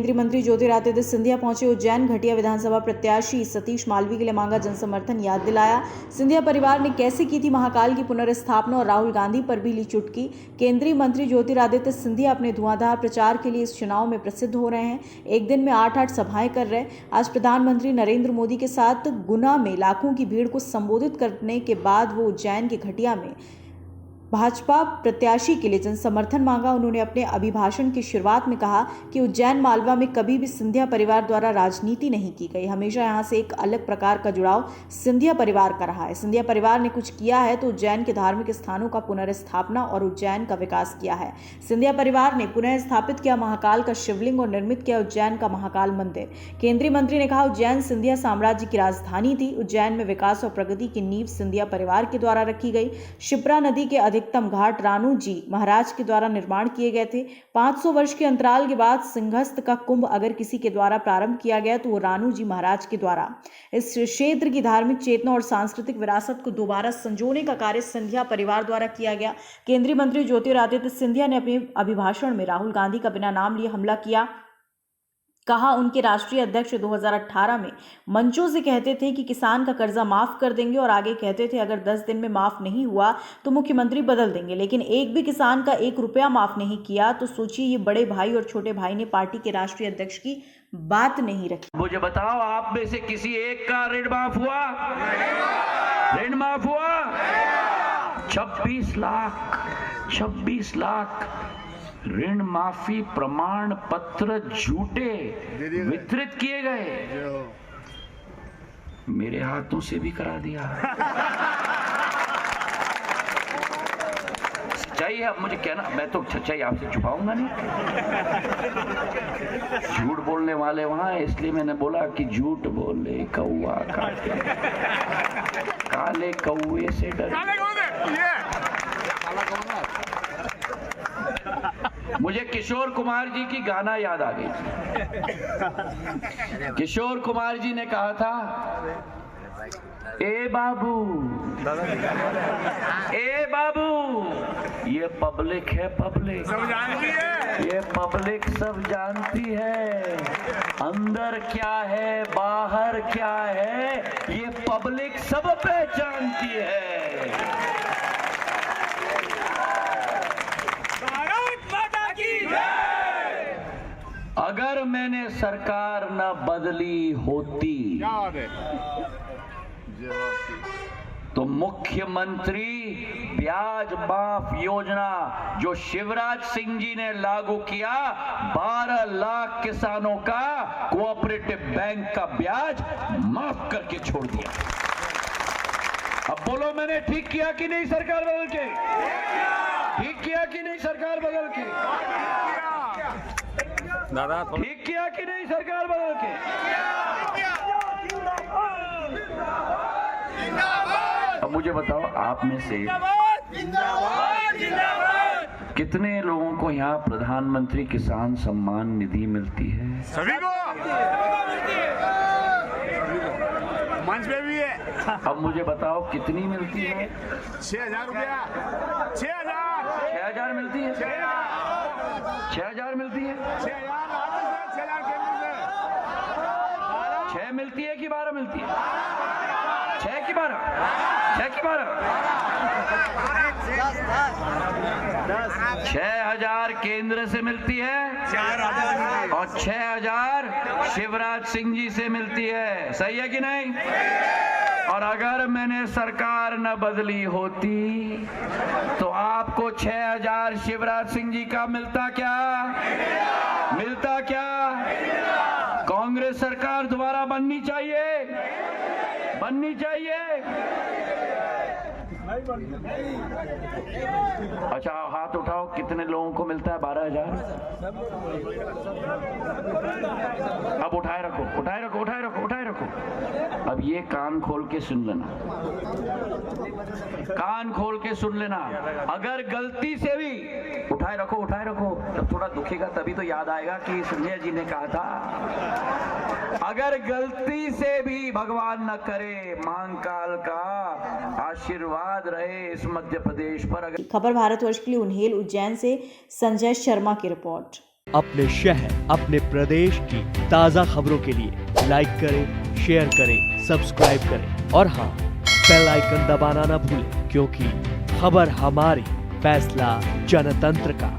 केंद्रीय मंत्री ज्योतिरादित्य सिंधिया पहुंचे उज्जैन। घटिया विधानसभा प्रत्याशी सतीश मालवी के लिए मांगा जनसमर्थन, याद दिलाया सिंधिया परिवार ने कैसे की थी महाकाल की पुनर्स्थापना और राहुल गांधी पर भी ली चुटकी। केंद्रीय मंत्री ज्योतिरादित्य सिंधिया अपने धुआंधार प्रचार के लिए इस चुनाव में प्रसिद्ध हो रहे हैं। एक दिन में 8 सभाएं कर रहे। आज प्रधानमंत्री नरेंद्र मोदी के साथ गुना में लाखों की भीड़ को संबोधित करने के बाद वो उज्जैन के घटिया में भाजपा प्रत्याशी के लिए जनसमर्थन मांगा। उन्होंने अपने अभिभाषण की शुरुआत में कहा कि उज्जैन मालवा में कभी भी सिंधिया परिवार द्वारा राजनीति नहीं की गई। हमेशा यहां से एक अलग प्रकार का जुड़ाव सिंधिया परिवार का रहा है। सिंधिया परिवार ने कुछ किया है तो उज्जैन के धार्मिक स्थानों का पुनर्स्थापना और उज्जैन का विकास किया है। सिंधिया परिवार ने पुनः स्थापित किया महाकाल का शिवलिंग और निर्मित किया उज्जैन का महाकाल मंदिर। केंद्रीय मंत्री ने कहा उज्जैन सिंधिया साम्राज्य की राजधानी थी। उज्जैन में विकास और प्रगति की नींव सिंधिया परिवार के द्वारा रखी गई। शिप्रा नदी के अधिकतम घाट रानू जी महाराज के द्वारा निर्माण किए गए थे। 500 वर्ष के अंतराल के बाद सिंहस्थ का कुंभ अगर किसी के द्वारा प्रारंभ किया गया तो वो रानू जी महाराज के द्वारा। इस क्षेत्र की धार्मिक चेतना और सांस्कृतिक विरासत को दोबारा संजोने का कार्य सिंधिया परिवार द्वारा किया गया। केंद्रीय मंत्री ज्योतिरादित्य सिंधिया ने अपने अभिभाषण में राहुल गांधी का बिना नाम लिए हमला किया। कहा उनके राष्ट्रीय अध्यक्ष 2018 में मंचों से कहते थे कि किसान का कर्जा माफ कर देंगे और आगे कहते थे अगर 10 दिन में माफ नहीं हुआ तो मुख्यमंत्री बदल देंगे, लेकिन एक भी किसान का 1 रुपया माफ नहीं किया। तो सोचिए ये बड़े भाई और छोटे भाई ने पार्टी के राष्ट्रीय अध्यक्ष की बात नहीं रखी। मुझे बताओ आप में से किसी एक का ऋण माफ हुआ? ऋण माफ हुआ? 26 लाख ऋण माफी प्रमाण पत्र झूठे वितरित किए गए। मेरे हाथों से भी करा दिया। सच्चाई है, अब मुझे कहना, मैं तो सच्चाई आपसे छुपाऊंगा नहीं। झूठ बोलने वाले वहां है, इसलिए मैंने बोला कि झूठ बोले कौआ काटे, काले कौए से डरे। मुझे किशोर कुमार जी की गाना याद आ गई। किशोर कुमार जी ने कहा था, ए बाबू ये पब्लिक है, पब्लिक सब जानती है, ये पब्लिक सब जानती है, अंदर क्या है बाहर क्या है ये पब्लिक सब पहचानती है। अगर मैंने सरकार न बदली होती तो मुख्यमंत्री ब्याज माफ योजना जो शिवराज सिंह जी ने लागू किया, 12 लाख किसानों का कोऑपरेटिव बैंक का ब्याज माफ करके छोड़ दिया। अब बोलो मैंने ठीक किया कि नहीं सरकार बदल के? ठीक किया कि नहीं सरकार बदल के? दादा ठीक किया कि नहीं सरकार बदल के? अब मुझे बताओ आप में से कितने लोगों को यहाँ प्रधानमंत्री किसान सम्मान निधि मिलती है? सभी को मंच पे भी है। अब मुझे बताओ कितनी मिलती है? 6,000 रुपया। 6,000 मिलती है? 6,000 मिलती है? 6 मिलती है कि 12 मिलती है? 6 की 12? 6 की 12? 6,000 केंद्र से मिलती है और 6,000 शिवराज सिंह जी से मिलती है। सही है कि नहीं? और अगर मैंने सरकार न बदली होती तो आपको 6,000 शिवराज सिंह जी का मिलता क्या? मिलता क्या? कांग्रेस सरकार दोबारा बननी चाहिए, बननी चाहिए। अच्छा हाथ उठाओ, कितने लोगों को मिलता है 12,000? अब उठाए रखो, उठाए रखो, उठाए रखो, उठाए रखो। अब ये कान खोल के सुन लेना, कान खोल के सुन लेना। अगर गलती से भी उठाए रखो, उठाए रखो, जब थोड़ा दुखेगा तभी तो याद आएगा कि सिंधिया जी ने कहा था अगर गलती से भी भगवान न करे महाकाल का आशीर्वाद रहे इस मध्य प्रदेश पर। खबर भारतवर्ष के लिए उन्हेल उज्जैन से संजय शर्मा की रिपोर्ट। अपने शहर, अपने प्रदेश की ताजा खबरों के लिए लाइक करें, शेयर करें, सब्सक्राइब करें और हाँ, बेल आइकन दबाना ना भूलें, क्योंकि खबर हमारी, फैसला जनतंत्र का।